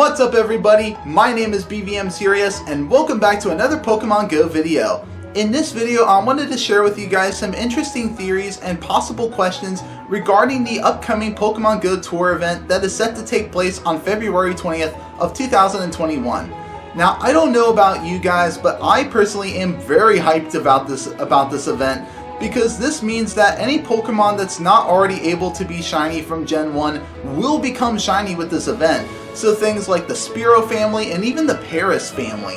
What's up everybody, my name is BVMSerious and welcome back to another Pokemon Go video. In this video I wanted to share with you guys some interesting theories and possible questions regarding the upcoming Pokemon GO Tour event that is set to take place on February 20th of 2021. Now I don't know about you guys, but I personally am very hyped about this event because this means that any Pokemon that's not already able to be shiny from Gen 1 will become shiny with this event. So things like the Spearow family and even the Paris family.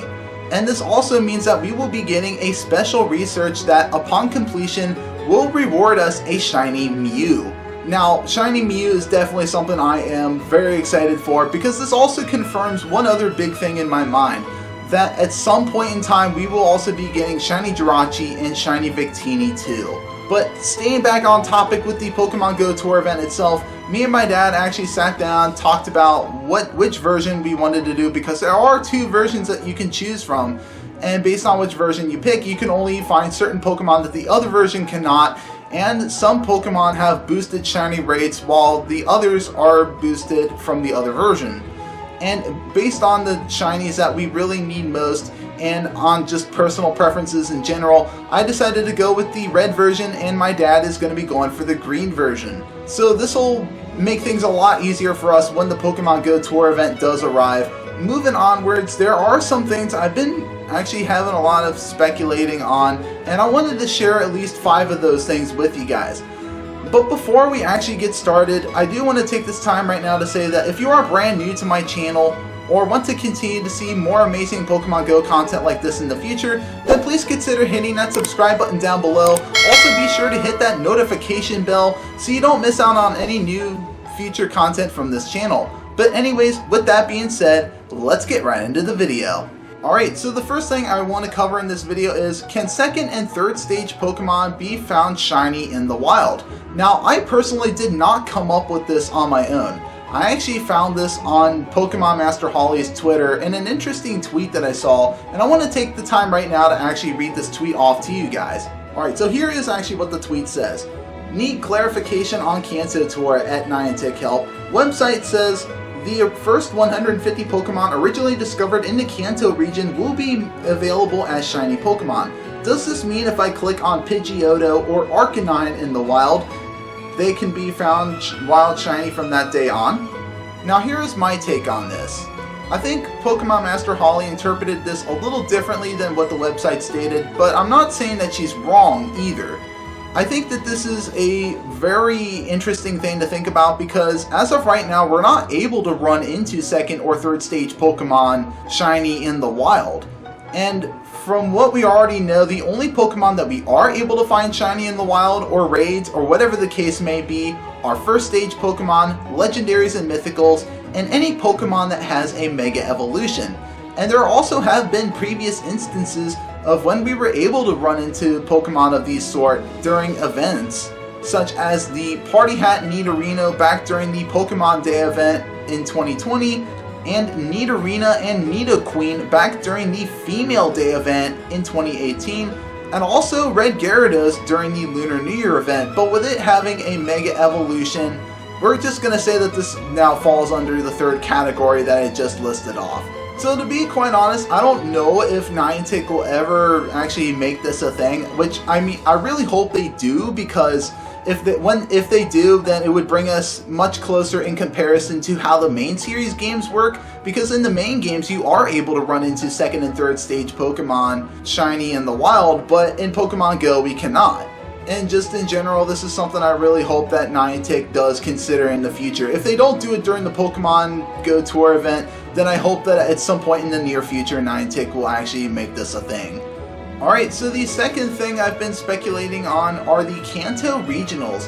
And this also means that we will be getting a special research that upon completion will reward us a shiny Mew. Now, shiny Mew is definitely something I am very excited for because this also confirms one other big thing in my mind. That at some point in time we will also be getting shiny Junichi and shiny Victini too. But staying back on topic with the Pokemon GO Tour event itself, me and my dad actually sat down, talked about which version we wanted to do because there are two versions that you can choose from. And based on which version you pick, you can only find certain Pokemon that the other version cannot. And some Pokemon have boosted shiny rates while the others are boosted from the other version. And based on the shinies that we really need most and on just personal preferences in general, I decided to go with the red version and my dad is going to be going for the green version. So this will make things a lot easier for us when the Pokemon GO Tour event does arrive. Moving onwards, there are some things I've been actually having a lot of speculating on, and I wanted to share at least 5 of those things with you guys. But before we actually get started, I do want to take this time right now to say that if you are brand new to my channel or want to continue to see more amazing Pokemon Go content like this in the future, then please consider hitting that subscribe button down below. Also be sure to hit that notification bell so you don't miss out on any new future content from this channel. But anyways, with that being said, let's get right into the video. Alright, so the first thing I want to cover in this video is, can second and third stage Pokemon be found shiny in the wild? Now, I personally did not come up with this on my own. I actually found this on Pokemon Master Holly's Twitter in an interesting tweet that I saw, and I want to take the time right now to actually read this tweet off to you guys. Alright, so here is actually what the tweet says. Need clarification on Kanto Tour at Niantic Help. Website says, the first 150 Pokemon originally discovered in the Kanto region will be available as shiny Pokemon. Does this mean if I click on Pidgeotto or Arcanine in the wild, they can be found wild shiny from that day on? Now here is my take on this. I think Pokemon Master Holly interpreted this a little differently than what the website stated, but I'm not saying that she's wrong either. I think that this is a very interesting thing to think about because as of right now we're not able to run into second or third stage Pokemon shiny in the wild. And from what we already know, the only Pokemon that we are able to find shiny in the wild or raids or whatever the case may be are first stage Pokemon, legendaries and mythicals, and any Pokemon that has a Mega Evolution. And there also have been previous instances of when we were able to run into Pokemon of these sort during events, such as the Party Hat Nidorino back during the Pokemon Day event in 2020, and Nidorina and Nidoqueen back during the Female Day event in 2018, and also Red Gyarados during the Lunar New Year event, but with it having a Mega Evolution, we're just going to say that this now falls under the third category that I just listed off. So to be quite honest, I don't know if Niantic will ever actually make this a thing, which I mean, I really hope they do, because if they do, then it would bring us much closer in comparison to how the main series games work, because in the main games you are able to run into second and third stage Pokemon shiny in the wild, but in Pokemon Go we cannot. And just in general, this is something I really hope that Niantic does consider in the future. If they don't do it during the Pokemon GO Tour event, then I hope that at some point in the near future Niantic will actually make this a thing. Alright, so the second thing I've been speculating on are the Kanto Regionals.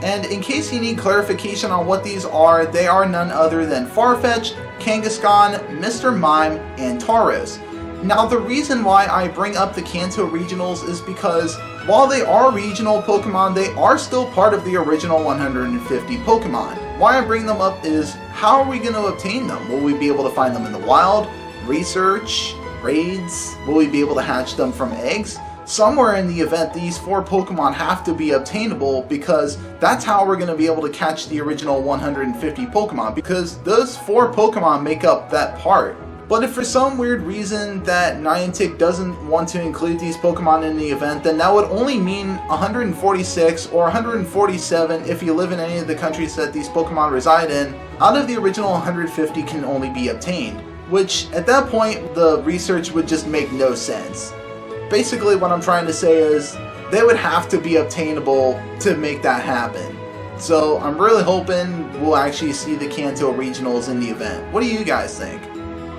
And in case you need clarification on what these are, they are none other than Farfetch'd, Kangaskhan, Mr. Mime, and Tauros. Now the reason why I bring up the Kanto Regionals is because while they are regional Pokemon, they are still part of the original 150 Pokemon. Why I bring them up is, how are we going to obtain them? Will we be able to find them in the wild? Research? Raids? Will we be able to hatch them from eggs? somewhere in the event these 4 Pokemon have to be obtainable, because that's how we're going to be able to catch the original 150 Pokemon, because those 4 Pokemon make up that part. But if for some weird reason that Niantic doesn't want to include these Pokemon in the event, then that would only mean 146 or 147 if you live in any of the countries that these Pokemon reside in, out of the original 150 can only be obtained. Which, at that point, the research would just make no sense. Basically, what I'm trying to say is, they would have to be obtainable to make that happen. So, I'm really hoping we'll actually see the Kanto Regionals in the event. What do you guys think?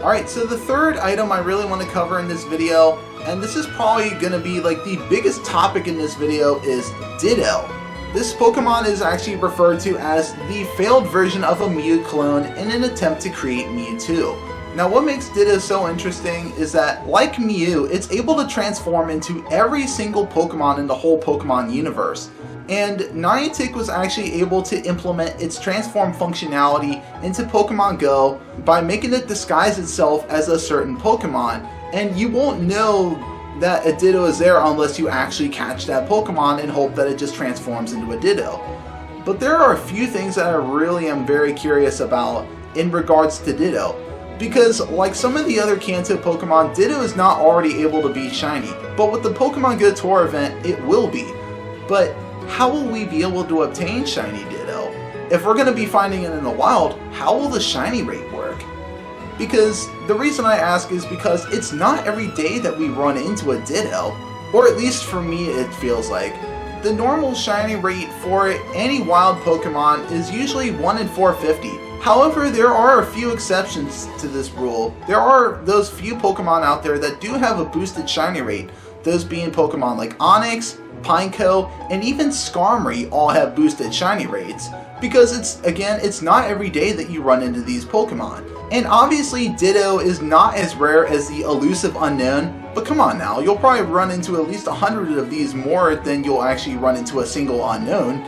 Alright, so the third item I really want to cover in this video, and this is probably going to be like the biggest topic in this video, is Ditto. This Pokemon is actually referred to as the failed version of a Mew clone in an attempt to create Mewtwo. Now, what makes Ditto so interesting is that, like Mew, it's able to transform into every single Pokemon in the whole Pokemon universe. And Niantic was actually able to implement its transform functionality into Pokemon Go by making it disguise itself as a certain Pokemon. And you won't know that a Ditto is there unless you actually catch that Pokemon and hope that it just transforms into a Ditto. But there are a few things that I really am very curious about in regards to Ditto. Because, like some of the other Kanto Pokemon, Ditto is not already able to be shiny. But with the Pokemon GO Tour event, it will be. But how will we be able to obtain shiny Ditto? If we're going to be finding it in the wild, how will the shiny rate work? Because the reason I ask is because it's not every day that we run into a Ditto. Or at least for me it feels like. The normal shiny rate for any wild Pokemon is usually 1 in 450. However, there are a few exceptions to this rule. There are those few Pokemon out there that do have a boosted shiny rate, those being Pokemon like Onix, Pineco, and even Skarmory all have boosted shiny rates. Because it's not every day that you run into these Pokemon. And obviously Ditto is not as rare as the elusive unknown, but come on now, you'll probably run into at least 100 of these more than you'll actually run into a single unknown.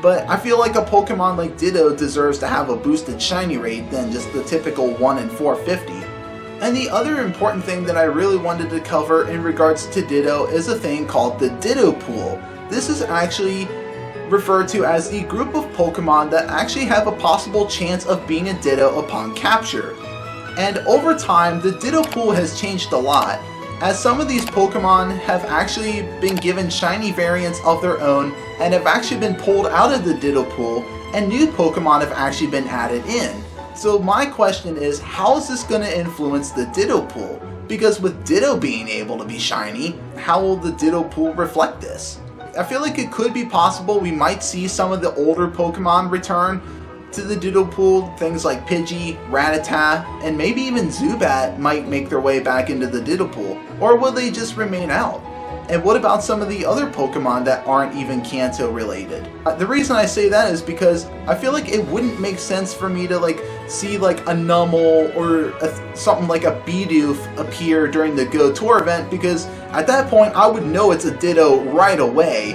But I feel like a Pokemon like Ditto deserves to have a boosted shiny rate than just the typical 1 in 450. And the other important thing that I really wanted to cover in regards to Ditto is a thing called the Ditto Pool. This is actually referred to as the group of Pokemon that actually have a possible chance of being a Ditto upon capture. And over time, the Ditto Pool has changed a lot, as some of these Pokemon have actually been given shiny variants of their own and have actually been pulled out of the Ditto Pool, and new Pokemon have actually been added in. So my question is, how is this going to influence the Ditto Pool? Because with Ditto being able to be shiny, how will the Ditto Pool reflect this? I feel like it could be possible we might see some of the older Pokemon return to the Ditto Pool. Things like Pidgey, Rattata, and maybe even Zubat might make their way back into the Ditto Pool. Or will they just remain out? And what about some of the other Pokemon that aren't even Kanto related? The reason I say that is because I feel like it wouldn't make sense for me to see a Numel or something like a Bidoof appear during the GO Tour event, because at that point I would know it's a Ditto right away,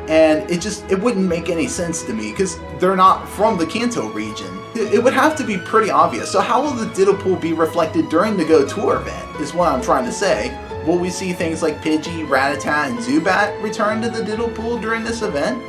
and it wouldn't make any sense to me because they're not from the Kanto region. It would have to be pretty obvious. So how will the Ditto Pool be reflected during the GO Tour event is what I'm trying to say. Will we see things like Pidgey, Rattata, and Zubat return to the Ditto Pool during this event?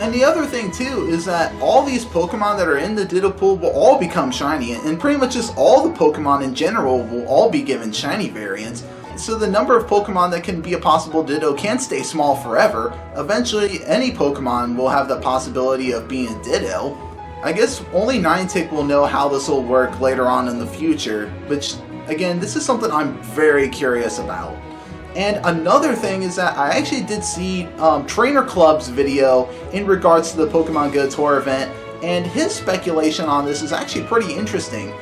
And the other thing too is that all these Pokemon that are in the Ditto Pool will all become shiny, and pretty much just all the Pokemon in general will all be given shiny variants. So the number of Pokemon that can be a possible Ditto can't stay small forever. Eventually any Pokemon will have the possibility of being a Ditto. I guess only Niantic will know how this will work later on in the future, which again, this is something I'm very curious about. And another thing is that I actually did see Trainer Club's video in regards to the Pokemon GO Tour event, and his speculation on this is actually pretty interesting,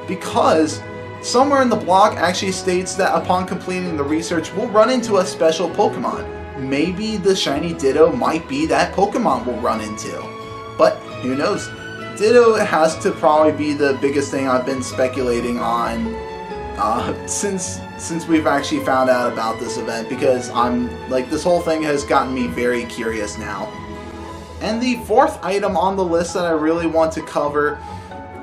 because somewhere in the blog actually states that upon completing the research, we'll run into a special Pokemon. Maybe the shiny Ditto might be that Pokemon we'll run into. But who knows? Ditto has to probably be the biggest thing I've been speculating on since we've actually found out about this event, because this whole thing has gotten me very curious now. And the fourth item on the list that I really want to cover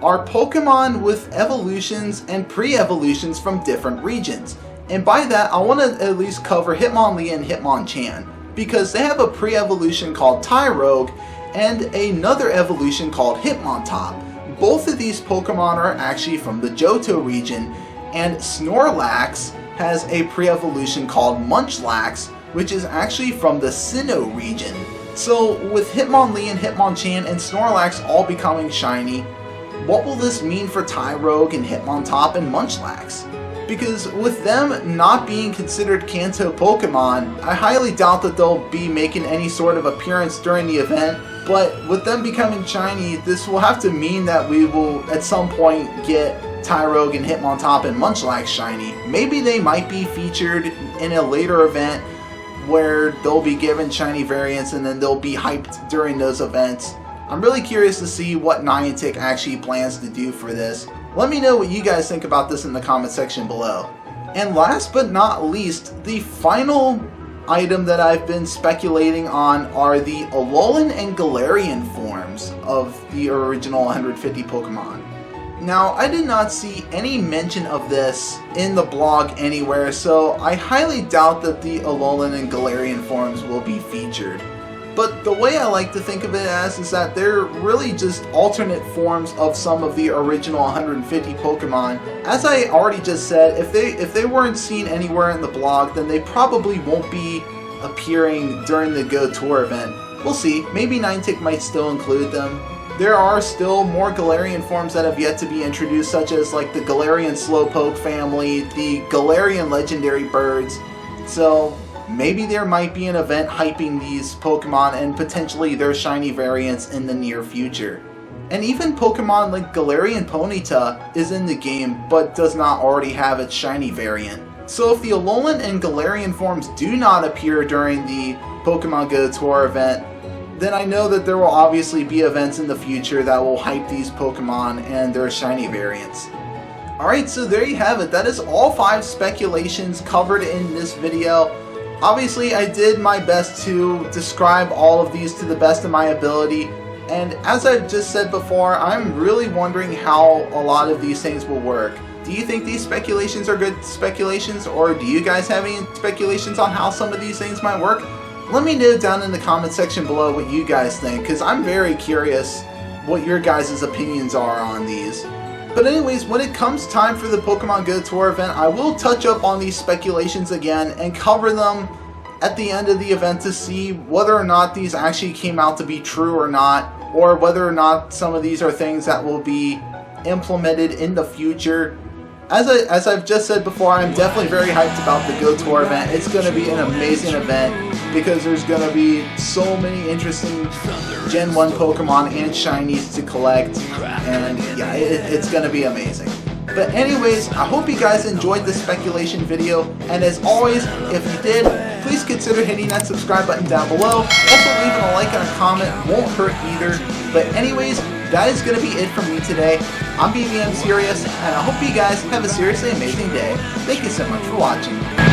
are Pokemon with evolutions and pre-evolutions from different regions. And by that, I want to at least cover Hitmonlee and Hitmonchan, because they have a pre-evolution called Tyrogue and another evolution called Hitmontop. Both of these Pokemon are actually from the Johto region, and Snorlax has a pre-evolution called Munchlax, which is actually from the Sinnoh region. So with Hitmonlee and Hitmonchan and Snorlax all becoming shiny, what will this mean for Tyrogue and Hitmontop and Munchlax? Because with them not being considered Kanto Pokemon, I highly doubt that they'll be making any sort of appearance during the event, but with them becoming shiny, this will have to mean that we will at some point get Tyrogue and Hitmontop and Munchlax shiny. Maybe they might be featured in a later event where they'll be given shiny variants and then they'll be hyped during those events. I'm really curious to see what Niantic actually plans to do for this. Let me know what you guys think about this in the comment section below. And last but not least, the final item that I've been speculating on are the Alolan and Galarian forms of the original 150 Pokemon. Now, I did not see any mention of this in the blog anywhere, so I highly doubt that the Alolan and Galarian forms will be featured. But the way I like to think of it as is that they're really just alternate forms of some of the original 150 Pokemon. As I already just said, if they weren't seen anywhere in the blog, then they probably won't be appearing during the Go Tour event. We'll see, maybe Niantic might still include them. There are still more Galarian forms that have yet to be introduced, such as like the Galarian Slowpoke family, the Galarian legendary birds. So maybe there might be an event hyping these Pokemon and potentially their shiny variants in the near future. And even Pokemon like Galarian Ponyta is in the game but does not already have its shiny variant. So if the Alolan and Galarian forms do not appear during the Pokemon GO Tour event, then I know that there will obviously be events in the future that will hype these Pokemon and their shiny variants. Alright, so there you have it. That is all 5 speculations covered in this video. Obviously, I did my best to describe all of these to the best of my ability, and as I've just said before, I'm really wondering how a lot of these things will work. Do you think these speculations are good speculations, or do you guys have any speculations on how some of these things might work? Let me know down in the comment section below what you guys think, because I'm very curious what your guys' opinions are on these. But anyways, when it comes time for the Pokemon GO Tour event, I will touch up on these speculations again and cover them at the end of the event to see whether or not these actually came out to be true or not, or whether or not some of these are things that will be implemented in the future. As I've just said before, I'm definitely very hyped about the GO Tour event. It's going to be an amazing event because there's going to be so many interesting Gen 1 Pokemon and Shinies to collect, and yeah, it's going to be amazing. But anyways, I hope you guys enjoyed this speculation video, and as always, if you did, please consider hitting that subscribe button down below. Also leaving a like and a comment won't hurt either. But anyways, that is going to be it from me today. I'm BVMSerious, and I hope you guys have a seriously amazing day. Thank you so much for watching.